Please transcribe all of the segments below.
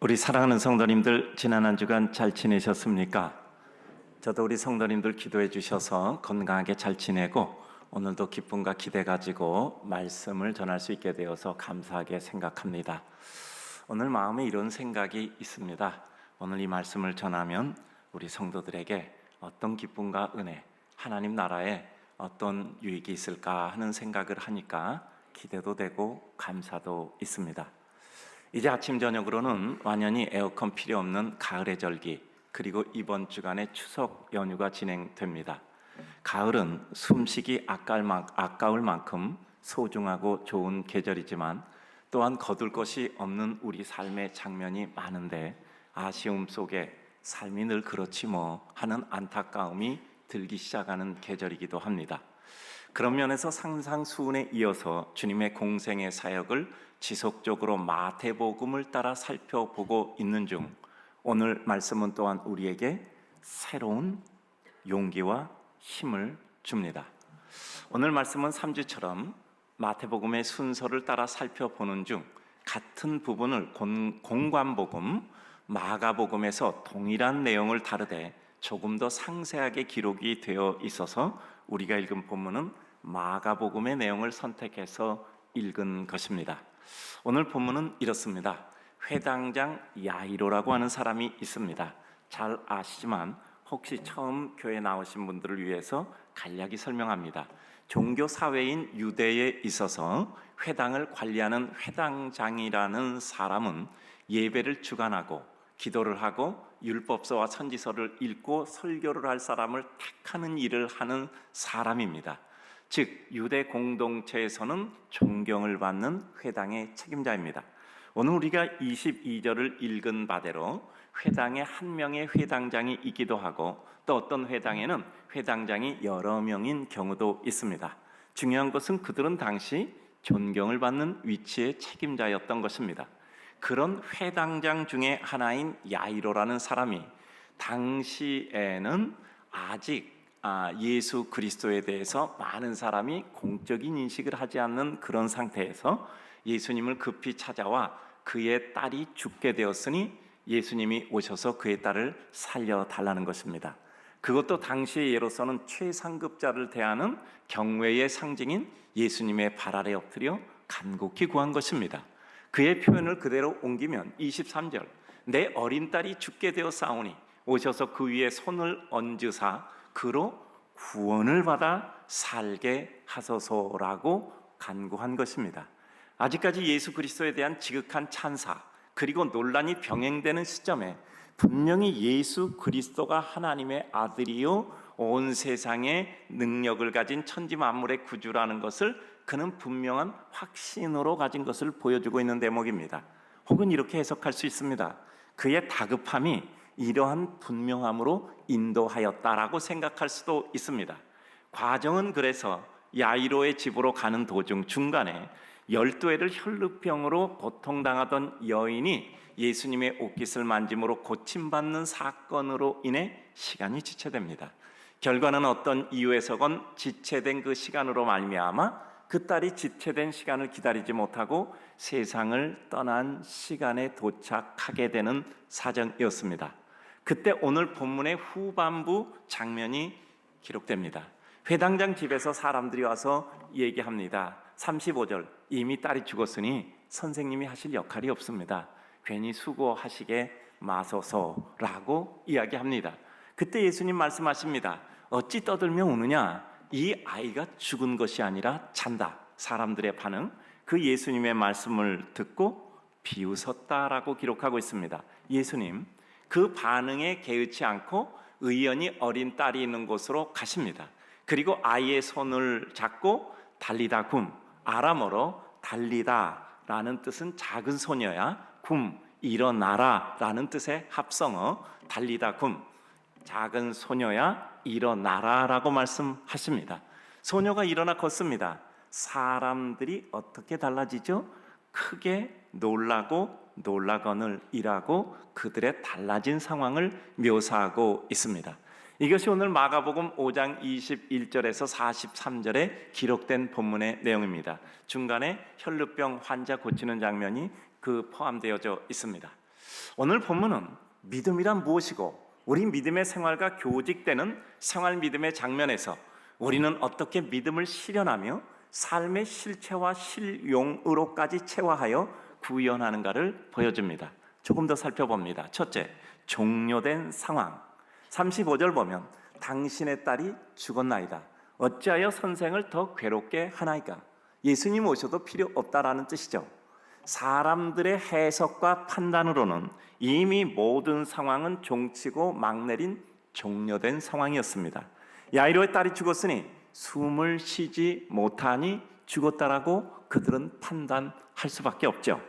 우리 사랑하는 성도님들, 지난 한 주간 잘 지내셨습니까? 저도 우리 성도님들 기도해 주셔서 건강하게 잘 지내고 오늘도 기쁨과 기대 가지고 말씀을 전할 수 있게 되어서 감사하게 생각합니다. 오늘 마음에 이런 생각이 있습니다. 오늘 이 말씀을 전하면 우리 성도들에게 어떤 기쁨과 은혜, 하나님 나라에 어떤 유익이 있을까 하는 생각을 하니까 기대도 되고 감사도 있습니다. 이제 아침 저녁으로는 완연히 에어컨 필요 없는 가을의 절기, 그리고 이번 주간에 추석 연휴가 진행됩니다. 가을은 숨쉬기 아까울 만큼 소중하고 좋은 계절이지만 또한 거둘 것이 없는 우리 삶의 장면이 많은데 아쉬움 속에 삶이 늘 그렇지 뭐 하는 안타까움이 들기 시작하는 계절이기도 합니다. 그런 면에서 상상수훈에 이어서 주님의 공생의 사역을 지속적으로 마태복음을 따라 살펴보고 있는 중 오늘 말씀은 또한 우리에게 새로운 용기와 힘을 줍니다. 오늘 말씀은 3주처럼 마태복음의 순서를 따라 살펴보는 중 같은 부분을 공관복음, 마가복음에서 동일한 내용을 다루되 조금 더 상세하게 기록이 되어 있어서 우리가 읽은 본문은 마가복음의 내용을 선택해서 읽은 것입니다. 오늘 본문은 이렇습니다. 회당장 야이로라고 하는 사람이 있습니다. 잘 아시지만 혹시 처음 교회 나오신 분들을 위해서 간략히 설명합니다. 종교 사회인 유대에 있어서 회당을 관리하는 회당장이라는 사람은 예배를 주관하고 기도를 하고 율법서와 선지서를 읽고 설교를 할 사람을 택하는 일을 하는 사람입니다. 즉 유대 공동체에서는 존경을 받는 회당의 책임자입니다. 오늘 우리가 22절을 읽은 바대로 회당에 한 명의 회당장이 있기도 하고 또 어떤 회당에는 회당장이 여러 명인 경우도 있습니다. 중요한 것은 그들은 당시 존경을 받는 위치의 책임자였던 것입니다. 그런 회당장 중에 하나인 야이로라는 사람이 당시에는 아직 예수 그리스도에 대해서 많은 사람이 공적인 인식을 하지 않는 그런 상태에서 예수님을 급히 찾아와 그의 딸이 죽게 되었으니 예수님이 오셔서 그의 딸을 살려달라는 것입니다. 그것도 당시의 예로서는 최상급자를 대하는 경외의 상징인 예수님의 발 아래 엎드려 간곡히 구한 것입니다. 그의 표현을 그대로 옮기면 23절, 내 어린 딸이 죽게 되었사오니 오셔서 그 위에 손을 얹으사 그로 구원을 받아 살게 하소서라고 간구한 것입니다. 아직까지 예수 그리스도에 대한 지극한 찬사 그리고 논란이 병행되는 시점에 분명히 예수 그리스도가 하나님의 아들이요 온 세상의 능력을 가진 천지 만물의 구주라는 것을 그는 분명한 확신으로 가진 것을 보여주고 있는 대목입니다. 혹은 이렇게 해석할 수 있습니다. 그의 다급함이 이러한 분명함으로 인도하였다라고 생각할 수도 있습니다. 과정은 그래서 야이로의 집으로 가는 도중 중간에 12회를 혈루병으로 고통당하던 여인이 예수님의 옷깃을 만짐으로 고침받는 사건으로 인해 시간이 지체됩니다. 결과는 어떤 이유에서건 지체된 그 시간으로 말미암아 그 딸이 지체된 시간을 기다리지 못하고 세상을 떠난 시간에 도착하게 되는 사정이었습니다. 그때 오늘 본문의 후반부 장면이 기록됩니다. 회당장 집에서 사람들이 와서 얘기합니다. 35절, 이미 딸이 죽었으니 선생님이 하실 역할이 없습니다. 괜히 수고하시게 마소서라고 이야기합니다. 그때 예수님 말씀하십니다. 어찌 떠들며 우느냐? 이 아이가 죽은 것이 아니라 잔다. 사람들의 반응, 그 예수님의 말씀을 듣고 비웃었다라고 기록하고 있습니다. 예수님 그 반응에 개의치 않고 의연히 어린 딸이 있는 곳으로 가십니다. 그리고 아이의 손을 잡고 달리다 굼, 아람어로 달리다라는 뜻은 작은 소녀야, 굼 일어나라라는 뜻의 합성어 달리다 굼, 작은 소녀야 일어나라라고 말씀하십니다. 소녀가 일어나 걷습니다. 사람들이 어떻게 달라지죠? 크게 놀라고 놀라거늘 이라고 그들의 달라진 상황을 묘사하고 있습니다. 이것이 오늘 마가복음 5장 21절에서 43절에 기록된 본문의 내용입니다. 중간에 혈루병 환자 고치는 장면이 포함되어져 있습니다. 오늘 본문은 믿음이란 무엇이고 우리 믿음의 생활과 교직되는 생활 믿음의 장면에서 우리는 어떻게 믿음을 실현하며 삶의 실체와 실용으로까지 체화하여 구현하는가를 보여줍니다. 조금 더 살펴봅니다. 첫째, 종료된 상황. 35절 보면 당신의 딸이 죽었나이다. 어찌하여 선생을 더 괴롭게 하나이까? 예수님 오셔도 필요 없다라는 뜻이죠. 사람들의 해석과 판단으로는 이미 모든 상황은 종치고 막 내린 종료된 상황이었습니다. 야이로의 딸이 죽었으니 숨을 쉬지 못하니 죽었다라고 그들은 판단할 수밖에 없죠.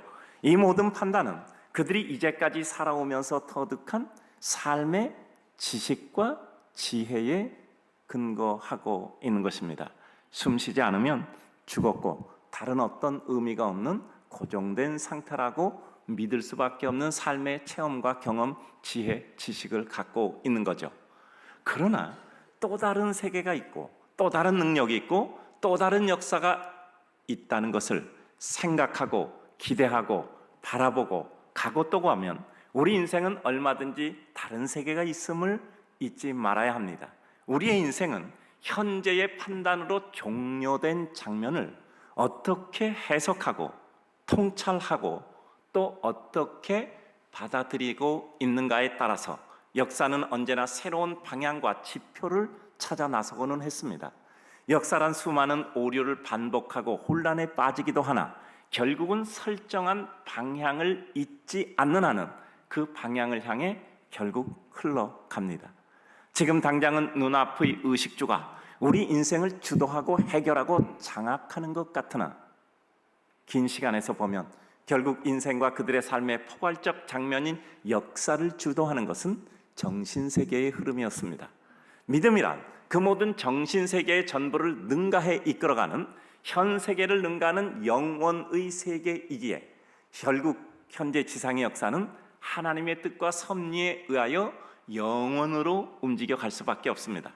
이 모든 판단은 그들이 이제까지 살아오면서 터득한 삶의 지식과 지혜에 근거하고 있는 것입니다. 숨쉬지 않으면 죽었고 다른 어떤 의미가 없는 고정된 상태라고 믿을 수밖에 없는 삶의 체험과 경험, 지혜, 지식을 갖고 있는 거죠. 그러나 또 다른 세계가 있고 또 다른 능력이 있고 또 다른 역사가 있다는 것을 생각하고 기대하고 바라보고 가고 또고 하면 우리 인생은 얼마든지 다른 세계가 있음을 잊지 말아야 합니다. 우리의 인생은 현재의 판단으로 종료된 장면을 어떻게 해석하고 통찰하고 또 어떻게 받아들이고 있는가에 따라서 역사는 언제나 새로운 방향과 지표를 찾아 나서고는 했습니다. 역사란 수많은 오류를 반복하고 혼란에 빠지기도 하나 결국은 설정한 방향을 잊지 않는 한은 그 방향을 향해 결국 흘러갑니다. 지금 당장은 눈앞의 의식주가 우리 인생을 주도하고 해결하고 장악하는 것 같으나 긴 시간에서 보면 결국 인생과 그들의 삶의 포괄적 장면인 역사를 주도하는 것은 정신세계의 흐름이었습니다. 믿음이란 그 모든 정신세계의 전부를 능가해 이끌어가는 현 세계를 능가하는 영원의 세계이기에 결국 현재 지상의 역사는 하나님의 뜻과 섭리에 의하여 영원으로 움직여 갈 수밖에 없습니다.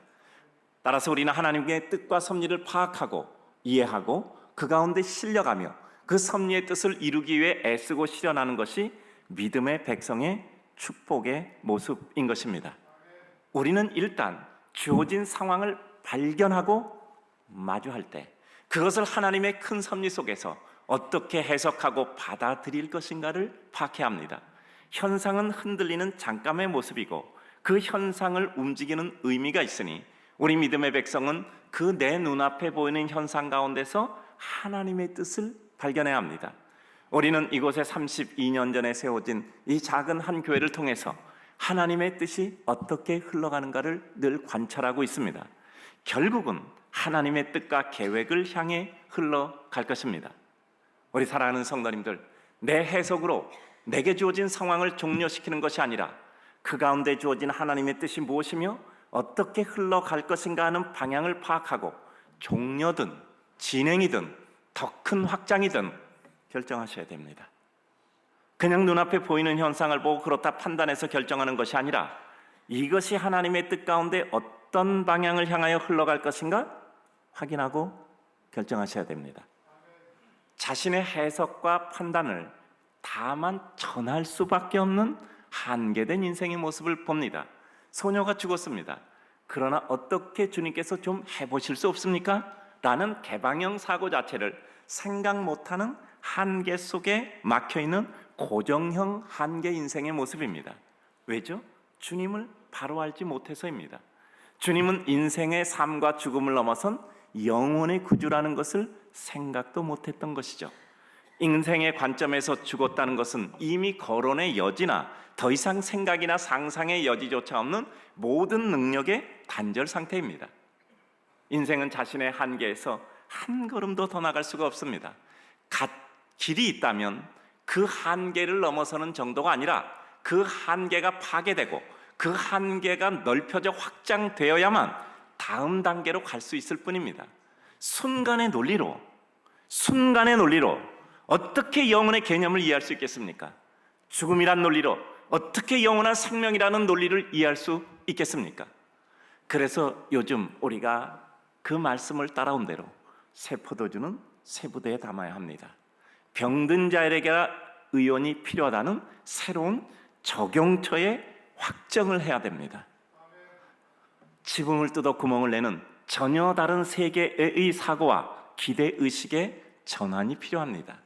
따라서 우리는 하나님의 뜻과 섭리를 파악하고 이해하고 그 가운데 실려가며 그 섭리의 뜻을 이루기 위해 애쓰고 실현하는 것이 믿음의 백성의 축복의 모습인 것입니다. 우리는 일단 주어진 상황을 발견하고 마주할 때 그것을 하나님의 큰 섭리 속에서 어떻게 해석하고 받아들일 것인가를 파악해야 합니다. 현상은 흔들리는 잠깐의 모습이고 그 현상을 움직이는 의미가 있으니 우리 믿음의 백성은 그 내 눈앞에 보이는 현상 가운데서 하나님의 뜻을 발견해야 합니다. 우리는 이곳에 32년 전에 세워진 이 작은 한 교회를 통해서 하나님의 뜻이 어떻게 흘러가는가를 늘 관찰하고 있습니다. 결국은 하나님의 뜻과 계획을 향해 흘러갈 것입니다. 우리 사랑하는 성도님들, 내 해석으로 내게 주어진 상황을 종료시키는 것이 아니라 그 가운데 주어진 하나님의 뜻이 무엇이며 어떻게 흘러갈 것인가 하는 방향을 파악하고 종료든 진행이든 더 큰 확장이든 결정하셔야 됩니다. 그냥 눈앞에 보이는 현상을 보고 그렇다 판단해서 결정하는 것이 아니라 이것이 하나님의 뜻 가운데 어떤 방향을 향하여 흘러갈 것인가 확인하고 결정하셔야 됩니다. 자신의 해석과 판단을 다만 전할 수밖에 없는 한계된 인생의 모습을 봅니다. 소녀가 죽었습니다. 그러나 어떻게 주님께서 좀 해보실 수 없습니까? 라는 개방형 사고 자체를 생각 못하는 한계 속에 막혀있는 고정형 한계 인생의 모습입니다. 왜죠? 주님을 바로 알지 못해서입니다. 주님은 인생의 삶과 죽음을 넘어선 영혼의 구주라는 것을 생각도 못했던 것이죠. 인생의 관점에서 죽었다는 것은 이미 거론의 여지나 더 이상 생각이나 상상의 여지조차 없는 모든 능력의 단절 상태입니다. 인생은 자신의 한계에서 한 걸음도 더 나갈 수가 없습니다. 길이 있다면 그 한계를 넘어서는 정도가 아니라 그 한계가 파괴되고 그 한계가 넓혀져 확장되어야만 다음 단계로 갈 수 있을 뿐입니다. 순간의 논리로 어떻게 영혼의 개념을 이해할 수 있겠습니까? 죽음이란 논리로 어떻게 영원한 생명이라는 논리를 이해할 수 있겠습니까? 그래서 요즘 우리가 그 말씀을 따라온 대로 새 포도주는 새 부대에 담아야 합니다. 병든 자에게 의원이 필요하다는 새로운 적용처의 확정을 해야 됩니다. 지붕을 뜯어 구멍을 내는 전혀 다른 세계의 사고와 기대의식의 전환이 필요합니다.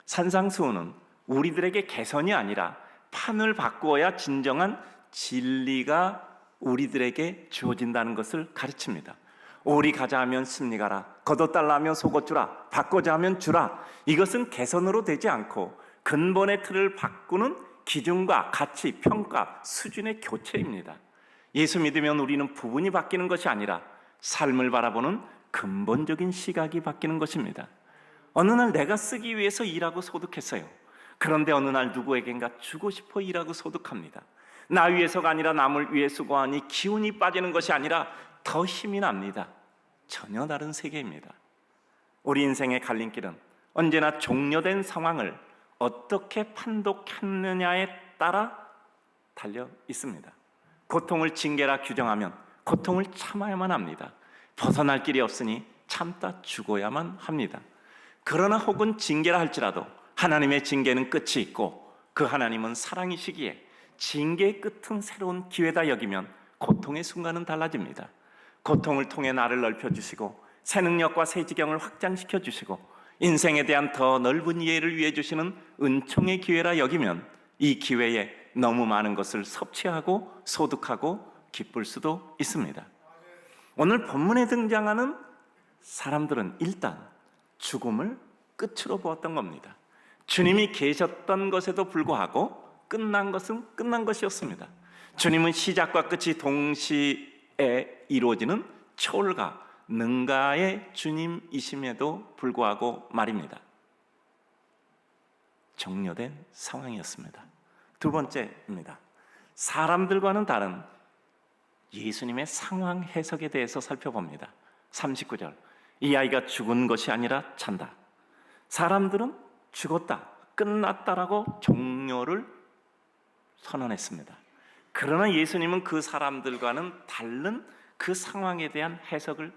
산상수훈은 우리들에게 개선이 아니라 판을 바꾸어야 진정한 진리가 우리들에게 주어진다는 것을 가르칩니다. 오리 가자 하면 심리 가라, 걷어달라 하면 속옷 주라, 바꾸자 하면 주라. 이것은 개선으로 되지 않고 근본의 틀을 바꾸는 기준과 가치, 평가, 수준의 교체입니다. 예수 믿으면 우리는 부분이 바뀌는 것이 아니라 삶을 바라보는 근본적인 시각이 바뀌는 것입니다. 어느 날 내가 쓰기 위해서 일하고 소득했어요. 그런데 어느 날 누구에겐가 주고 싶어 일하고 소득합니다. 나 위해서가 아니라 남을 위해 수고하니 기운이 빠지는 것이 아니라 더 힘이 납니다. 전혀 다른 세계입니다. 우리 인생의 갈림길은 언제나 종료된 상황을 어떻게 판독했느냐에 따라 달려 있습니다. 고통을 징계라 규정하면 고통을 참아야만 합니다. 벗어날 길이 없으니 참다 죽어야만 합니다. 그러나 혹은 징계라 할지라도 하나님의 징계는 끝이 있고 그 하나님은 사랑이시기에 징계의 끝은 새로운 기회다 여기면 고통의 순간은 달라집니다. 고통을 통해 나를 넓혀주시고 새 능력과 새 지경을 확장시켜 주시고 인생에 대한 더 넓은 이해를 위해 주시는 은총의 기회라 여기면 이 기회에 너무 많은 것을 섭취하고 소득하고 기쁠 수도 있습니다. 오늘 본문에 등장하는 사람들은 일단 죽음을 끝으로 보았던 겁니다. 주님이 계셨던 것에도 불구하고 끝난 것은 끝난 것이었습니다. 주님은 시작과 끝이 동시에 이루어지는 초월가, 능가의 주님이심에도 불구하고 말입니다. 종료된 상황이었습니다. 두 번째입니다. 사람들과는 다른 예수님의 상황 해석에 대해서 살펴봅니다. 39절, 이 아이가 죽은 것이 아니라 잔다. 사람들은 죽었다, 끝났다라고 종료를 선언했습니다. 그러나 예수님은 그 사람들과는 다른 그 상황에 대한 해석을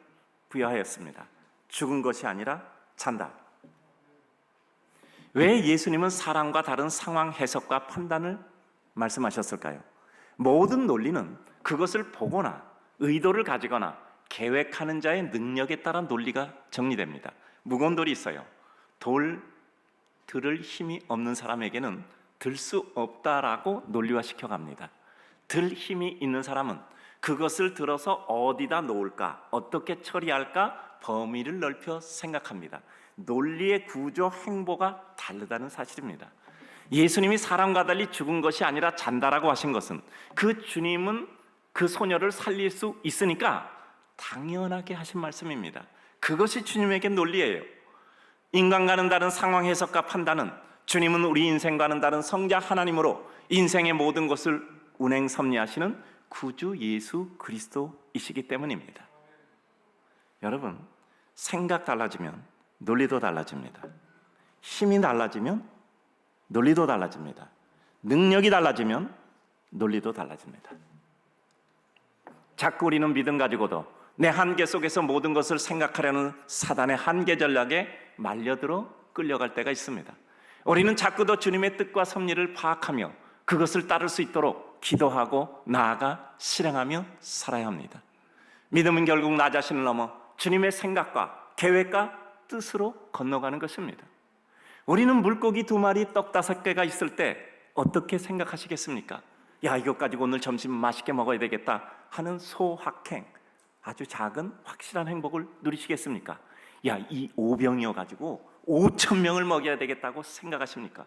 부여하였습니다. 죽은 것이 아니라 잔다. 왜 예수님은 사람과 다른 상황 해석과 판단을 말씀하셨을까요? 모든 논리는 그것을 보거나 의도를 가지거나 계획하는 자의 능력에 따라 논리가 정리됩니다. 무거운 돌이 있어요. 돌 들을 힘이 없는 사람에게는 들 수 없다라고 논리화시켜 갑니다. 들 힘이 있는 사람은 그것을 들어서 어디다 놓을까, 어떻게 처리할까 범위를 넓혀 생각합니다. 논리의 구조, 행보가 다르다는 사실입니다. 예수님이 사람과 달리 죽은 것이 아니라 잔다라고 하신 것은 그 주님은 그 소녀를 살릴 수 있으니까 당연하게 하신 말씀입니다. 그것이 주님에게 논리예요. 인간과는 다른 상황 해석과 판단은 주님은 우리 인생과는 다른 성자 하나님으로 인생의 모든 것을 운행 섭리하시는 구주 예수 그리스도이시기 때문입니다. 여러분, 생각 달라지면 논리도 달라집니다. 힘이 달라지면 논리도 달라집니다. 능력이 달라지면 논리도 달라집니다. 자꾸 우리는 믿음 가지고도 내 한계 속에서 모든 것을 생각하려는 사단의 한계 전략에 말려들어 끌려갈 때가 있습니다. 우리는 자꾸도 주님의 뜻과 섭리를 파악하며 그것을 따를 수 있도록 기도하고 나아가 실행하며 살아야 합니다. 믿음은 결국 나 자신을 넘어 주님의 생각과 계획과 뜻으로 건너가는 것입니다. 우리는 물고기 2마리, 떡 5개가 있을 때 어떻게 생각하시겠습니까? 야, 이것 가지고 오늘 점심 맛있게 먹어야 되겠다 하는 소확행, 아주 작은 확실한 행복을 누리시겠습니까? 야, 이 5병이어 가지고 5,000명을 먹여야 되겠다고 생각하십니까?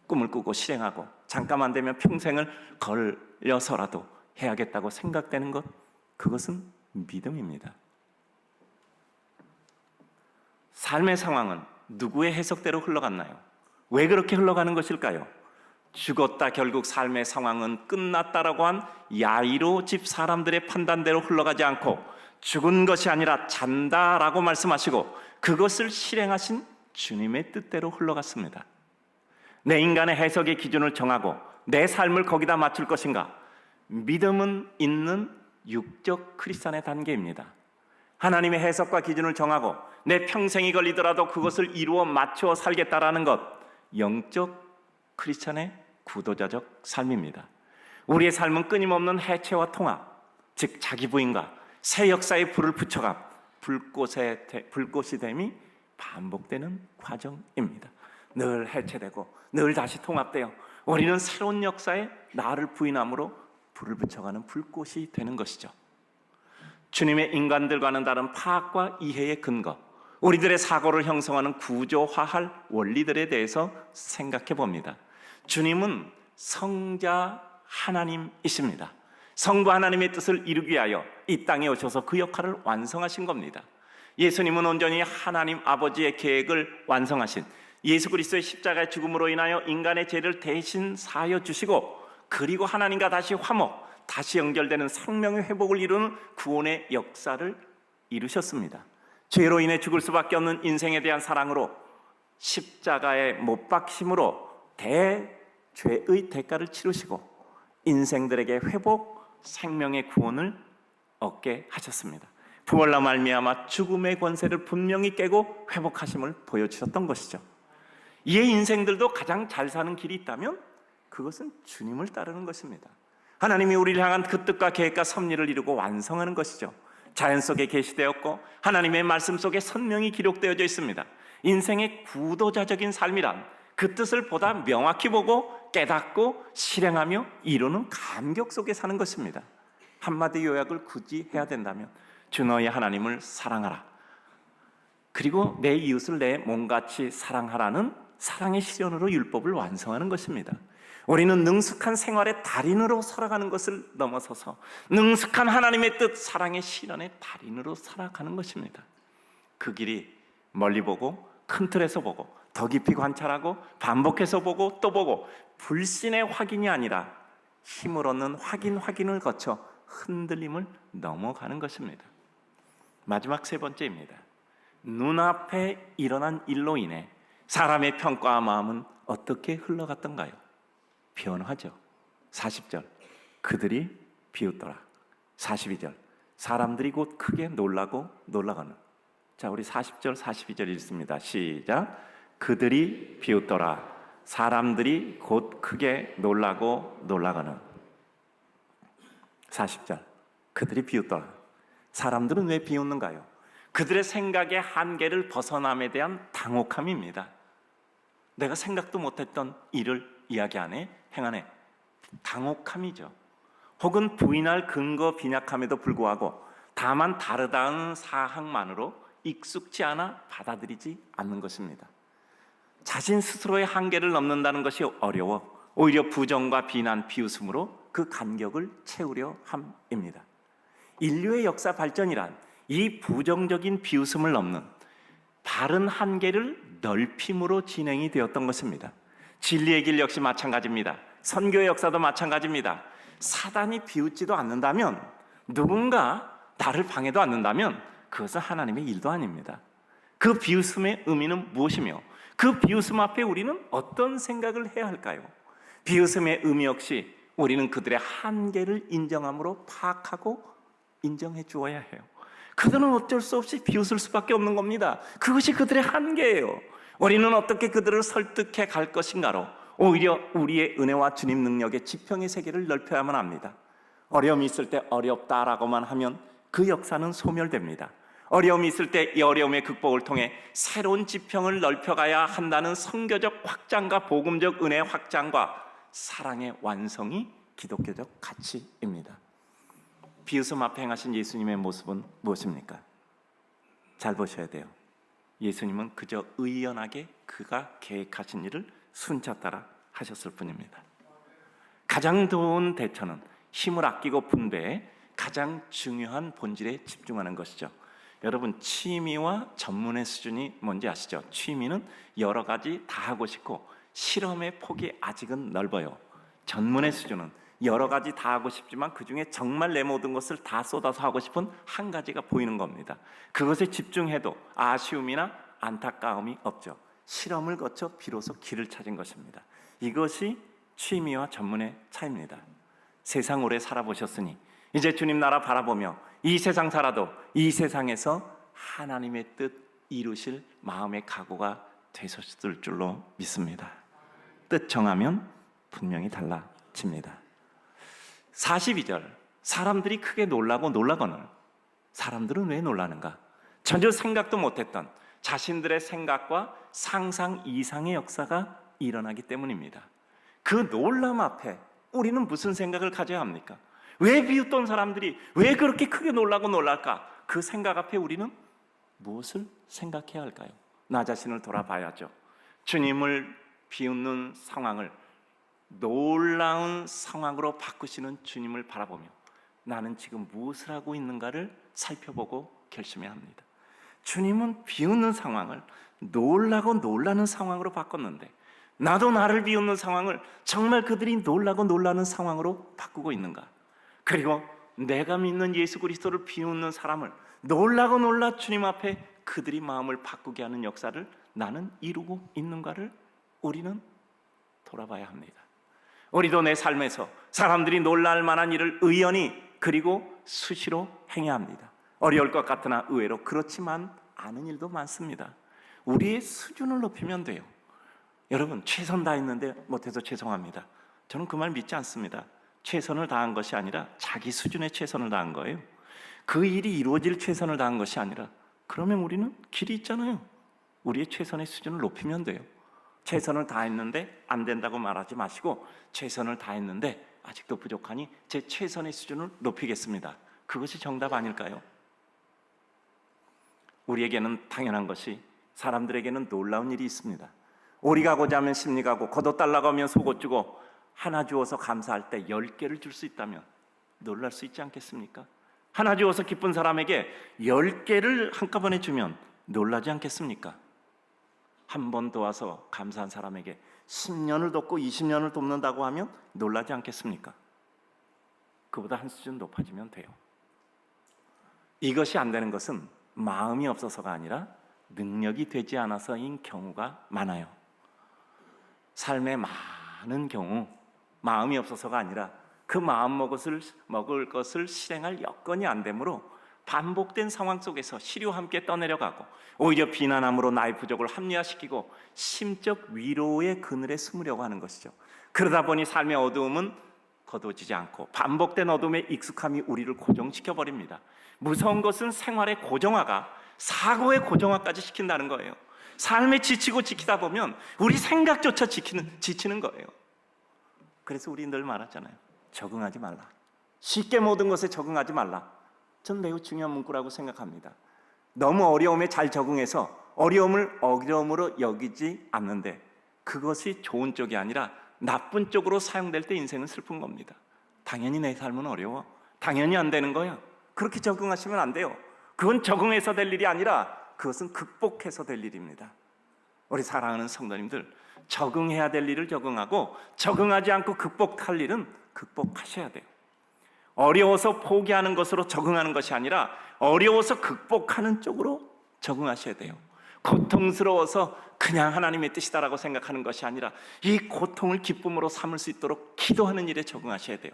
꿈을 꾸고 실행하고 잠깐만 되면 평생을 걸려서라도 해야겠다고 생각되는 것, 그것은 믿음입니다. 삶의 상황은 누구의 해석대로 흘러갔나요? 왜 그렇게 흘러가는 것일까요? 죽었다, 결국 삶의 상황은 끝났다라고 한 야이로 집 사람들의 판단대로 흘러가지 않고 죽은 것이 아니라 잔다라고 말씀하시고 그것을 실행하신 주님의 뜻대로 흘러갔습니다. 내 인간의 해석의 기준을 정하고 내 삶을 거기다 맞출 것인가? 믿음은 있는 육적 크리스찬의 단계입니다. 하나님의 해석과 기준을 정하고 내 평생이 걸리더라도 그것을 이루어 맞추어 살겠다라는 것, 영적 크리스천의 구도자적 삶입니다. 우리의 삶은 끊임없는 해체와 통합, 즉 자기 부인과 새 역사의 불을 붙여감, 불꽃이 됨이 반복되는 과정입니다. 늘 해체되고 늘 다시 통합되어 우리는 새로운 역사에 나를 부인함으로 불을 붙여가는 불꽃이 되는 것이죠. 주님의 인간들과는 다른 파악과 이해의 근거, 우리들의 사고를 형성하는 구조화할 원리들에 대해서 생각해 봅니다. 주님은 성자 하나님이십니다. 성부 하나님의 뜻을 이루기 위하여 이 땅에 오셔서 그 역할을 완성하신 겁니다. 예수님은 온전히 하나님 아버지의 계획을 완성하신 예수 그리스도의 십자가의 죽음으로 인하여 인간의 죄를 대신 사하여 주시고, 그리고 하나님과 다시 화목, 다시 연결되는 생명의 회복을 이루는 구원의 역사를 이루셨습니다. 죄로 인해 죽을 수밖에 없는 인생에 대한 사랑으로 십자가에 못 박힘으로 대죄의 대가를 치르시고 인생들에게 회복, 생명의 구원을 얻게 하셨습니다. 부활로 말미암아 죽음의 권세를 분명히 깨고 회복하심을 보여주셨던 것이죠. 이의 인생들도 가장 잘 사는 길이 있다면 그것은 주님을 따르는 것입니다. 하나님이 우리를 향한 그 뜻과 계획과 섭리를 이루고 완성하는 것이죠. 자연 속에 계시되었고 하나님의 말씀 속에 선명히 기록되어져 있습니다. 인생의 구도자적인 삶이란 그 뜻을 보다 명확히 보고 깨닫고 실행하며 이루는 감격 속에 사는 것입니다. 한마디 요약을 굳이 해야 된다면 주 너의 하나님을 사랑하라, 그리고 내 이웃을 내 몸같이 사랑하라는 사랑의 실현으로 율법을 완성하는 것입니다. 우리는 능숙한 생활의 달인으로 살아가는 것을 넘어서서 능숙한 하나님의 뜻, 사랑의 실현의 달인으로 살아가는 것입니다. 그 길이 멀리 보고 큰 틀에서 보고 더 깊이 관찰하고 반복해서 보고 또 보고 불신의 확인이 아니라 힘을 얻는 확인을 거쳐 흔들림을 넘어가는 것입니다. 마지막 세 번째입니다. 눈앞에 일어난 일로 인해 사람의 평가와 마음은 어떻게 흘러갔던가요? 변화죠. 40절, 그들이 비웃더라. 42절, 사람들이 곧 크게 놀라고 놀라가는. 자, 우리 40절 42절 읽습니다. 시작. 그들이 비웃더라. 사람들이 곧 크게 놀라고 놀라가는. 40절, 그들이 비웃더라. 사람들은 왜 비웃는가요? 그들의 생각의 한계를 벗어남에 대한 당혹함입니다. 내가 생각도 못했던 일을 이야기하네, 행하네. 당혹함이죠. 혹은 부인할 근거 빈약함에도 불구하고 다만 다르다는 사항만으로 익숙지 않아 받아들이지 않는 것입니다. 자신 스스로의 한계를 넘는다는 것이 어려워 오히려 부정과 비난, 비웃음으로 그 간격을 채우려 함입니다. 인류의 역사 발전이란 이 부정적인 비웃음을 넘는 바른 한계를 넓힘으로 진행이 되었던 것입니다. 진리의 길 역시 마찬가지입니다. 선교의 역사도 마찬가지입니다. 사단이 비웃지도 않는다면, 누군가 나를 방해도 않는다면 그것은 하나님의 일도 아닙니다. 그 비웃음의 의미는 무엇이며 그 비웃음 앞에 우리는 어떤 생각을 해야 할까요? 비웃음의 의미 역시 우리는 그들의 한계를 인정함으로 파악하고 인정해 주어야 해요. 그들은 어쩔 수 없이 비웃을 수밖에 없는 겁니다. 그것이 그들의 한계예요. 우리는 어떻게 그들을 설득해 갈 것인가로 오히려 우리의 은혜와 주님 능력의 지평의 세계를 넓혀야만 합니다. 어려움이 있을 때 어렵다라고만 하면 그 역사는 소멸됩니다. 어려움이 있을 때 이 어려움의 극복을 통해 새로운 지평을 넓혀가야 한다는 선교적 확장과 복음적 은혜의 확장과 사랑의 완성이 기독교적 가치입니다. 비웃음 앞에 행하신 예수님의 모습은 무엇입니까? 잘 보셔야 돼요. 예수님은 그저 의연하게 그가 계획하신 일을 순차 따라 하셨을 뿐입니다. 가장 좋은 대처는 힘을 아끼고 분배해 가장 중요한 본질에 집중하는 것이죠. 여러분, 취미와 전문의 수준이 뭔지 아시죠? 취미는 여러 가지 다 하고 싶고 실험의 폭이 아직은 넓어요. 전문의 수준은 여러 가지 다 하고 싶지만 그 중에 정말 내 모든 것을 다 쏟아서 하고 싶은 한 가지가 보이는 겁니다. 그것에 집중해도 아쉬움이나 안타까움이 없죠. 실험을 거쳐 비로소 길을 찾은 것입니다. 이것이 취미와 전문의 차이입니다. 세상 오래 살아보셨으니 이제 주님 나라 바라보며 이 세상 살아도 이 세상에서 하나님의 뜻 이루실 마음의 각오가 되셨을 줄로 믿습니다. 뜻 정하면 분명히 달라집니다. 42절, 사람들이 크게 놀라고 놀라거늘. 사람들은 왜 놀라는가? 전혀 생각도 못했던 자신들의 생각과 상상 이상의 역사가 일어나기 때문입니다. 그 놀람 앞에 우리는 무슨 생각을 가져야 합니까? 왜 비웃던 사람들이 왜 그렇게 크게 놀라고 놀랄까? 그 생각 앞에 우리는 무엇을 생각해야 할까요? 나 자신을 돌아봐야죠. 주님을 비웃는 상황을 놀라운 상황으로 바꾸시는 주님을 바라보며 나는 지금 무엇을 하고 있는가를 살펴보고 결심해야 합니다. 주님은 비웃는 상황을 놀라고 놀라는 상황으로 바꿨는데 나도 나를 비웃는 상황을 정말 그들이 놀라고 놀라는 상황으로 바꾸고 있는가? 그리고 내가 믿는 예수 그리스도를 비웃는 사람을 놀라고 놀라 주님 앞에 그들이 마음을 바꾸게 하는 역사를 나는 이루고 있는가를 우리는 돌아봐야 합니다. 우리도 내 삶에서 사람들이 놀랄 만한 일을 의연히 그리고 수시로 행해야 합니다. 어려울 것 같으나 의외로 그렇지만 않은 일도 많습니다. 우리의 수준을 높이면 돼요. 여러분, 최선 다했는데 못해서 죄송합니다. 저는 그 말 믿지 않습니다. 최선을 다한 것이 아니라 자기 수준의 최선을 다한 거예요. 그 일이 이루어질 최선을 다한 것이 아니라, 그러면 우리는 길이 있잖아요. 우리의 최선의 수준을 높이면 돼요. 최선을 다했는데 안 된다고 말하지 마시고 최선을 다했는데 아직도 부족하니 제 최선의 수준을 높이겠습니다. 그것이 정답 아닐까요? 우리에게는 당연한 것이 사람들에게는 놀라운 일이 있습니다. 오리 가고자 하면 십리 가고 겉옷 달라고 하면 속옷 주고 하나 주어서 감사할 때 10개를 줄 수 있다면 놀랄 수 있지 않겠습니까? 하나 주어서 기쁜 사람에게 10개를 한꺼번에 주면 놀라지 않겠습니까? 한 번 도와서 감사한 사람에게 10년을 돕고 20년을 돕는다고 하면 놀라지 않겠습니까? 그보다 한 수준 높아지면 돼요. 이것이 안 되는 것은 마음이 없어서가 아니라 능력이 되지 않아서인 경우가 많아요. 삶의 많은 경우 마음이 없어서가 아니라 그 마음 먹을 것을 실행할 여건이 안 되므로 반복된 상황 속에서 시리와 함께 떠내려가고 오히려 비난함으로 나의 부족을 합리화시키고 심적 위로의 그늘에 숨으려고 하는 것이죠. 그러다 보니 삶의 어두움은 거두어지지 않고 반복된 어둠의 익숙함이 우리를 고정시켜버립니다. 무서운 것은 생활의 고정화가 사고의 고정화까지 시킨다는 거예요. 삶에 지치고 지키다 보면 우리 생각조차 지치는 거예요. 그래서 우리 늘 말하잖아요. 적응하지 말라. 쉽게 모든 것에 적응하지 말라. 전 매우 중요한 문구라고 생각합니다. 너무 어려움에 잘 적응해서 어려움을 어려움으로 여기지 않는데 그것이 좋은 쪽이 아니라 나쁜 쪽으로 사용될 때 인생은 슬픈 겁니다. 당연히 내 삶은 어려워. 당연히 안 되는 거야. 그렇게 적응하시면 안 돼요. 그건 적응해서 될 일이 아니라 그것은 극복해서 될 일입니다. 우리 사랑하는 성도님들, 적응해야 될 일을 적응하고 적응하지 않고 극복할 일은 극복하셔야 돼요. 어려워서 포기하는 것으로 적응하는 것이 아니라 어려워서 극복하는 쪽으로 적응하셔야 돼요. 고통스러워서 그냥 하나님의 뜻이다라고 생각하는 것이 아니라 이 고통을 기쁨으로 삼을 수 있도록 기도하는 일에 적응하셔야 돼요.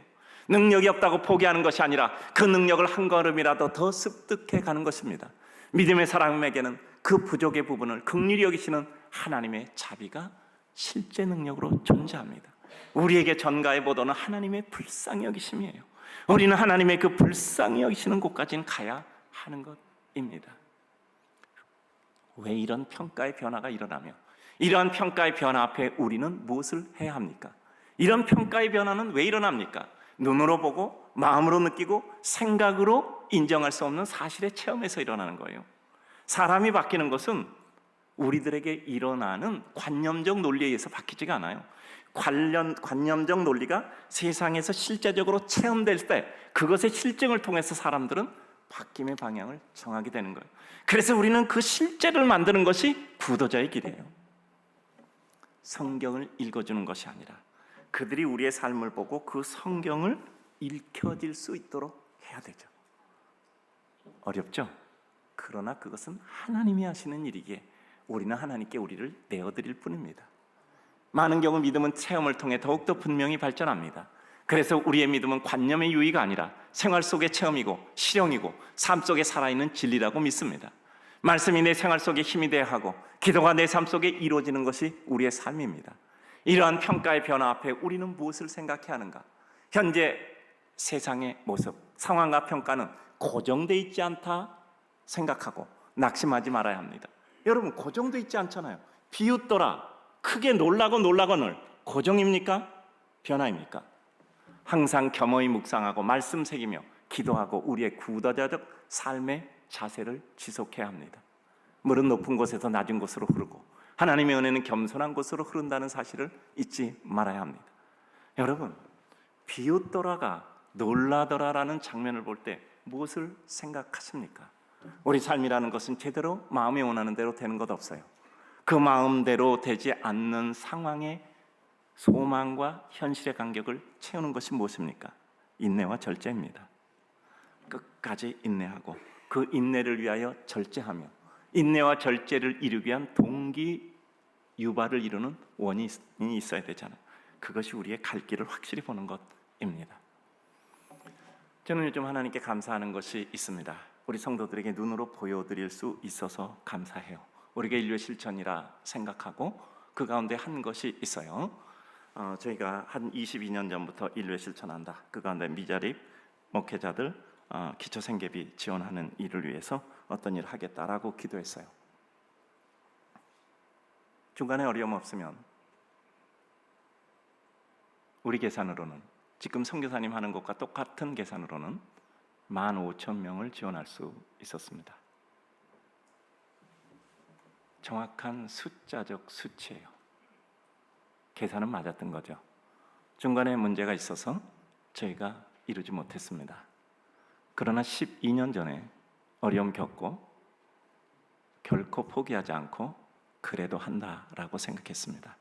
능력이 없다고 포기하는 것이 아니라 그 능력을 한 걸음이라도 더 습득해 가는 것입니다. 믿음의 사람에게는 그 부족의 부분을 긍휼히 여기시는 하나님의 자비가 실제 능력으로 존재합니다. 우리에게 전가의 보도는 하나님의 불쌍히 여기심이에요. 우리는 하나님의 그 불쌍히 여기시는 곳까지는 가야 하는 것입니다. 왜 이런 평가의 변화가 일어나며 이러한 평가의 변화 앞에 우리는 무엇을 해야 합니까? 이런 평가의 변화는 왜 일어납니까? 눈으로 보고 마음으로 느끼고 생각으로 인정할 수 없는 사실의 체험에서 일어나는 거예요. 사람이 바뀌는 것은 우리들에게 일어나는 관념적 논리에 의해서 바뀌지가 않아요. 관념적 논리가 세상에서 실제적으로 체험될 때 그것의 실증을 통해서 사람들은 바뀜의 방향을 정하게 되는 거예요. 그래서 우리는 그 실제를 만드는 것이 부도자의 길이에요. 성경을 읽어주는 것이 아니라 그들이 우리의 삶을 보고 그 성경을 읽혀질 수 있도록 해야 되죠. 어렵죠? 그러나 그것은 하나님이 하시는 일이기에 우리는 하나님께 우리를 내어드릴 뿐입니다. 많은 경우 믿음은 체험을 통해 더욱더 분명히 발전합니다. 그래서 우리의 믿음은 관념의 유의가 아니라 생활 속의 체험이고 실용이고 삶 속에 살아있는 진리라고 믿습니다. 말씀이 내 생활 속에 힘이 돼야 하고 기도가 내 삶 속에 이루어지는 것이 우리의 삶입니다. 이러한 평가의 변화 앞에 우리는 무엇을 생각해야 하는가? 현재 세상의 모습, 상황과 평가는 고정되어 있지 않다 생각하고 낙심하지 말아야 합니다. 여러분, 고정되어 있지 않잖아요. 비웃더라, 크게 놀라거늘 고정입니까? 변화입니까? 항상 겸허히 묵상하고 말씀 새기며 기도하고 우리의 구도자적 삶의 자세를 지속해야 합니다. 물은 높은 곳에서 낮은 곳으로 흐르고 하나님의 은혜는 겸손한 곳으로 흐른다는 사실을 잊지 말아야 합니다. 여러분, 비웃더라가 놀라더라라는 장면을 볼 때 무엇을 생각하십니까? 우리 삶이라는 것은 제대로 마음이 원하는 대로 되는 것 없어요. 그 마음대로 되지 않는 상황의 소망과 현실의 간격을 채우는 것이 무엇입니까? 인내와 절제입니다. 끝까지 인내하고 그 인내를 위하여 절제하며 인내와 절제를 이루기 위한 동기 유발을 이루는 원인이 있어야 되잖아요. 그것이 우리의 갈 길을 확실히 보는 것입니다. 저는 요즘 하나님께 감사하는 것이 있습니다. 우리 성도들에게 눈으로 보여드릴 수 있어서 감사해요. 우리가 인류의 실천이라 생각하고 그 가운데 한 것이 있어요. 저희가 한 22년 전부터 인류의 실천한다. 그 가운데 미자립 목회자들 기초생계비 지원하는 일을 위해서 어떤 일을 하겠다라고 기도했어요. 중간에 어려움 없으면 우리 계산으로는 지금 선교사님 하는 것과 똑같은 계산으로는 15,000명을 지원할 수 있었습니다. 정확한 숫자적 수치예요. 계산은 맞았던 거죠. 중간에 문제가 있어서 저희가 이루지 못했습니다. 그러나 12년 전에 어려움 겪고 결코 포기하지 않고 그래도 한다라고 생각했습니다.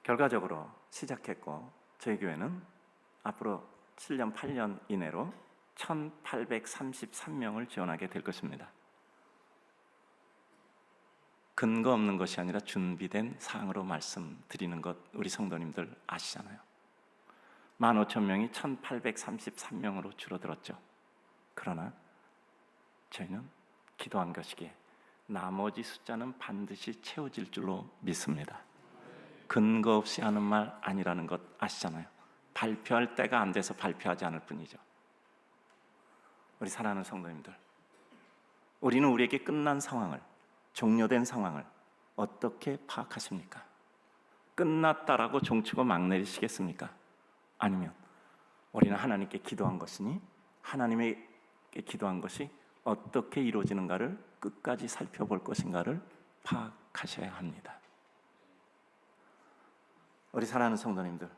결과적으로 시작했고 저희 교회는 앞으로 7년, 8년 이내로 1,833명을 지원하게 될 것입니다. 근거 없는 것이 아니라 준비된 사항으로 말씀드리는 것 우리 성도님들 아시잖아요. 15,000명이 1,833명으로 줄어들었죠. 그러나 저희는 기도한 것이기에 나머지 숫자는 반드시 채워질 줄로 믿습니다. 근거 없이 하는 말 아니라는 것 아시잖아요. 발표할 때가 안 돼서 발표하지 않을 뿐이죠. 우리 사랑하는 성도님들, 우리는 우리에게 끝난 상황을, 종료된 상황을 어떻게 파악하십니까? 끝났다라고 종치고 막 내리시겠습니까? 아니면 우리는 하나님께 기도한 것이니 하나님에게 기도한 것이 어떻게 이루어지는가를 끝까지 살펴볼 것인가를 파악하셔야 합니다. 우리 사랑하는 성도님들,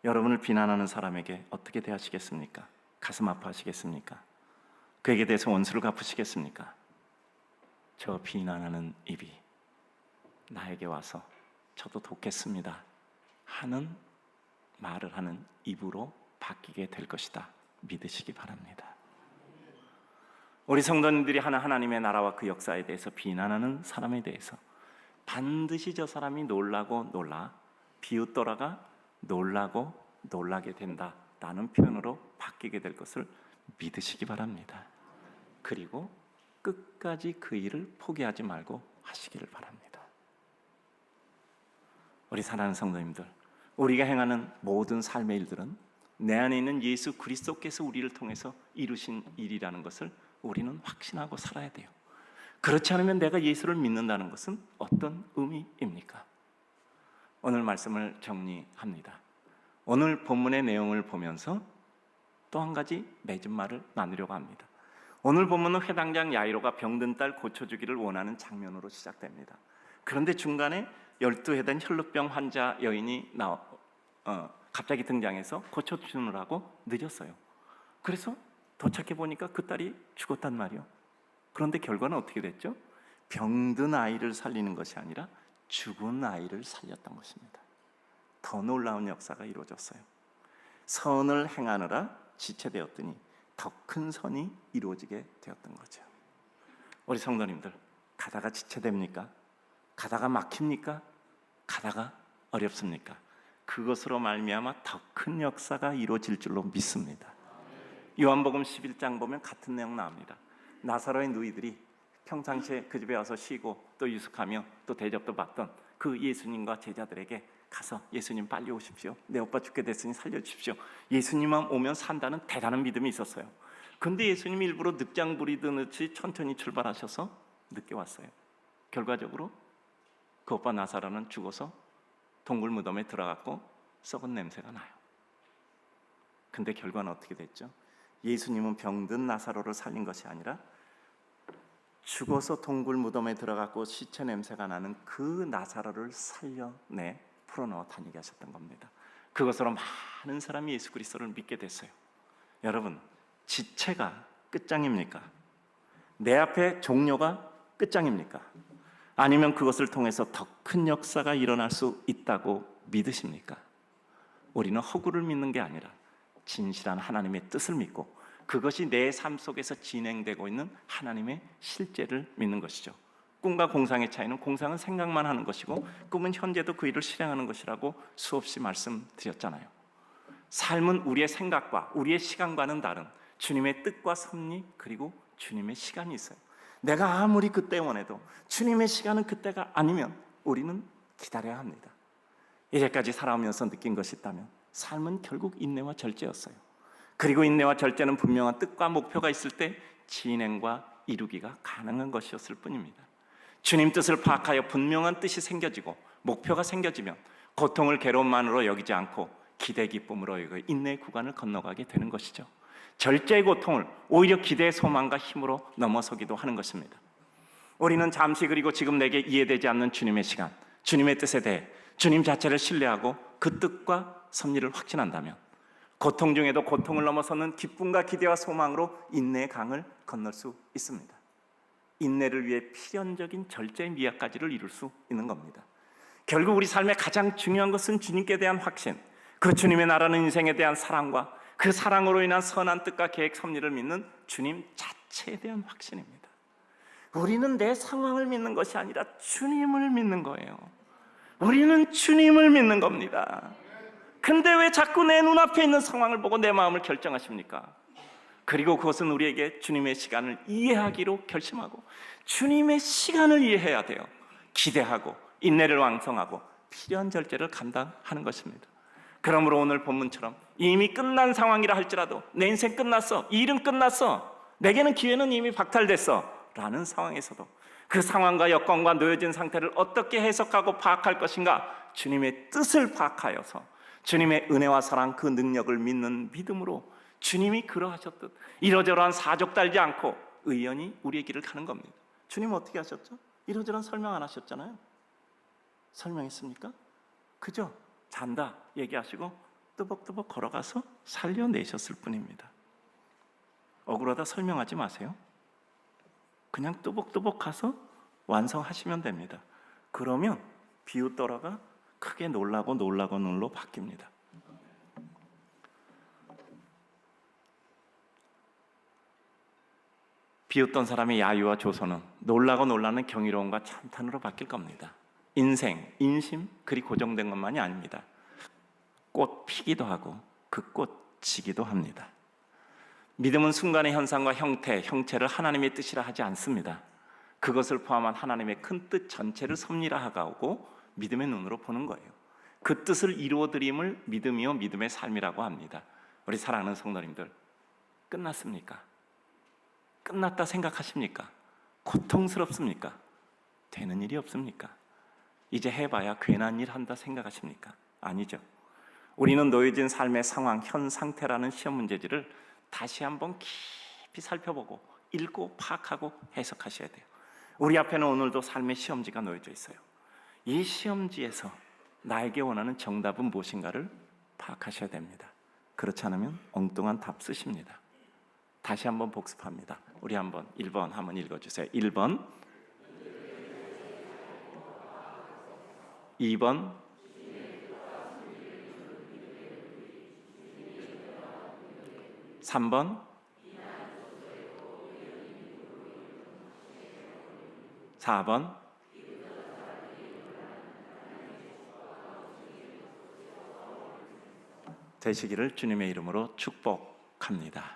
여러분을 비난하는 사람에게 어떻게 대하시겠습니까? 가슴 아파하시겠습니까? 그에게 대해서 원수를 갚으시겠습니까? 저 비난하는 입이 나에게 와서 저도 돕겠습니다 하는 말을 하는 입으로 바뀌게 될 것이다 믿으시기 바랍니다. 우리 성도님들이 하나님의 나라와 그 역사에 대해서 비난하는 사람에 대해서 반드시 저 사람이 놀라고 놀라, 비웃더라가 놀라고 놀라게 된다라는 표현으로 바뀌게 될 것을 믿으시기 바랍니다. 그리고 끝까지 그 일을 포기하지 말고 하시기를 바랍니다. 우리 사랑하는 성도님들, 우리가 행하는 모든 삶의 일들은 내 안에 있는 예수 그리스도께서 우리를 통해서 이루신 일이라는 것을 우리는 확신하고 살아야 돼요. 그렇지 않으면 내가 예수를 믿는다는 것은 어떤 의미입니까? 오늘 말씀을 정리합니다. 오늘 본문의 내용을 보면서 또 한 가지 맺은 말을 나누려고 합니다. 오늘 본문은 회당장 야이로가 병든 딸 고쳐주기를 원하는 장면으로 시작됩니다. 그런데 중간에 12해 혈루병 환자 여인이 갑자기 등장해서 고쳐주느라고 늦었어요. 그래서 도착해 보니까 그 딸이 죽었단 말이요. 그런데 결과는 어떻게 됐죠? 병든 아이를 살리는 것이 아니라 죽은 아이를 살렸던 것입니다. 더 놀라운 역사가 이루어졌어요. 선을 행하느라 지체되었더니 더 큰 선이 이루어지게 되었던 거죠. 우리 성도님들, 가다가 지체됩니까? 가다가 막힙니까? 가다가 어렵습니까? 그것으로 말미암아 더 큰 역사가 이루어질 줄로 믿습니다. 요한복음 11장 보면 같은 내용 나옵니다. 나사로의 누이들이 평상시에 그 집에 와서 쉬고 또 유숙하며 또 대접도 받던 그 예수님과 제자들에게 가서 예수님 빨리 오십시오. 내 오빠 죽게 됐으니 살려주십시오. 예수님만 오면 산다는 대단한 믿음이 있었어요. 근데 예수님이 일부러 늑장 부리듯이 천천히 출발하셔서 늦게 왔어요. 결과적으로 그 오빠 나사로는 죽어서 동굴 무덤에 들어갔고 썩은 냄새가 나요. 근데 결과는 어떻게 됐죠? 예수님은 병든 나사로를 살린 것이 아니라 죽어서 동굴 무덤에 들어갔고 시체 냄새가 나는 그 나사로를 살려내 풀어넣어 다니게 하셨던 겁니다. 그것으로 많은 사람이 예수 그리스도를 믿게 됐어요. 여러분, 지체가 끝장입니까? 내 앞에 종료가 끝장입니까? 아니면 그것을 통해서 더 큰 역사가 일어날 수 있다고 믿으십니까? 우리는 허구를 믿는 게 아니라 진실한 하나님의 뜻을 믿고 그것이 내 삶 속에서 진행되고 있는 하나님의 실제를 믿는 것이죠. 꿈과 공상의 차이는 공상은 생각만 하는 것이고 꿈은 현재도 그 일을 실행하는 것이라고 수없이 말씀드렸잖아요. 삶은 우리의 생각과 우리의 시간과는 다른 주님의 뜻과 섭리 그리고 주님의 시간이 있어요. 내가 아무리 그때 원해도 주님의 시간은 그때가 아니면 우리는 기다려야 합니다. 이제까지 살아오면서 느낀 것이 있다면 삶은 결국 인내와 절제였어요. 그리고 인내와 절제는 분명한 뜻과 목표가 있을 때 진행과 이루기가 가능한 것이었을 뿐입니다. 주님 뜻을 파악하여 분명한 뜻이 생겨지고 목표가 생겨지면 고통을 괴로움만으로 여기지 않고 기대 기쁨으로 여겨 인내의 구간을 건너가게 되는 것이죠. 절제의 고통을 오히려 기대의 소망과 힘으로 넘어서기도 하는 것입니다. 우리는 잠시 그리고 지금 내게 이해되지 않는 주님의 시간, 주님의 뜻에 대해 주님 자체를 신뢰하고 그 뜻과 섭리를 확신한다면 고통 중에도 고통을 넘어서는 기쁨과 기대와 소망으로 인내의 강을 건널 수 있습니다. 인내를 위해 필연적인 절제의 미학까지를 이룰 수 있는 겁니다. 결국 우리 삶의 가장 중요한 것은 주님께 대한 확신, 그 주님의 나라는 인생에 대한 사랑과 그 사랑으로 인한 선한 뜻과 계획 섭리를 믿는 주님 자체에 대한 확신입니다. 우리는 내 상황을 믿는 것이 아니라 주님을 믿는 거예요. 우리는 주님을 믿는 겁니다. 근데 왜 자꾸 내 눈앞에 있는 상황을 보고 내 마음을 결정하십니까? 그리고 그것은 우리에게 주님의 시간을 이해하기로 결심하고 주님의 시간을 이해해야 돼요. 기대하고 인내를 왕성하고 필요한 절제를 감당하는 것입니다. 그러므로 오늘 본문처럼 이미 끝난 상황이라 할지라도 내 인생 끝났어, 이 일은 끝났어, 내게는 기회는 이미 박탈됐어 라는 상황에서도 그 상황과 여건과 놓여진 상태를 어떻게 해석하고 파악할 것인가, 주님의 뜻을 파악하여서 주님의 은혜와 사랑 그 능력을 믿는 믿음으로 주님이 그러하셨듯 이러저러한 사족 달지 않고 의연히 우리의 길을 가는 겁니다. 주님은 어떻게 하셨죠? 이러저러한 설명 안 하셨잖아요. 설명했습니까? 그죠? 잔다 얘기하시고 뜨벅뜨벅 걸어가서 살려내셨을 뿐입니다. 억울하다 설명하지 마세요. 그냥 뚜벅뚜벅 가서 완성하시면 됩니다. 그러면 비웃더라가 크게 놀라고 놀라고놀로 바뀝니다. 비웃던 사람의 야유와 조소는 놀라고 놀라는 경이로움과 찬탄으로 바뀔 겁니다. 인생, 인심, 그리 고정된 것만이 아닙니다. 꽃 피기도 하고 그 꽃 지기도 합니다. 믿음은 순간의 현상과 형태, 형체를 하나님의 뜻이라 하지 않습니다. 그것을 포함한 하나님의 큰 뜻 전체를 섭리라 하고 믿음의 눈으로 보는 거예요. 그 뜻을 이루어드림을 믿음이요 믿음의 삶이라고 합니다. 우리 사랑하는 성도님들, 끝났습니까? 끝났다 생각하십니까? 고통스럽습니까? 되는 일이 없습니까? 이제 해봐야 괜한 일 한다 생각하십니까? 아니죠. 우리는 놓여진 삶의 상황, 현 상태라는 시험 문제지를 다시 한번 깊이 살펴보고 읽고 파악하고 해석하셔야 돼요. 우리 앞에는 오늘도 삶의 시험지가 놓여져 있어요. 이 시험지에서 나에게 원하는 정답은 무엇인가를 파악하셔야 됩니다. 그렇지 않으면 엉뚱한 답 쓰십니다. 다시 한번 복습합니다. 우리 한번 1번 한번 읽어주세요. 1번 2번 3번 4번 되시기를 주님의 이름으로 축복합니다.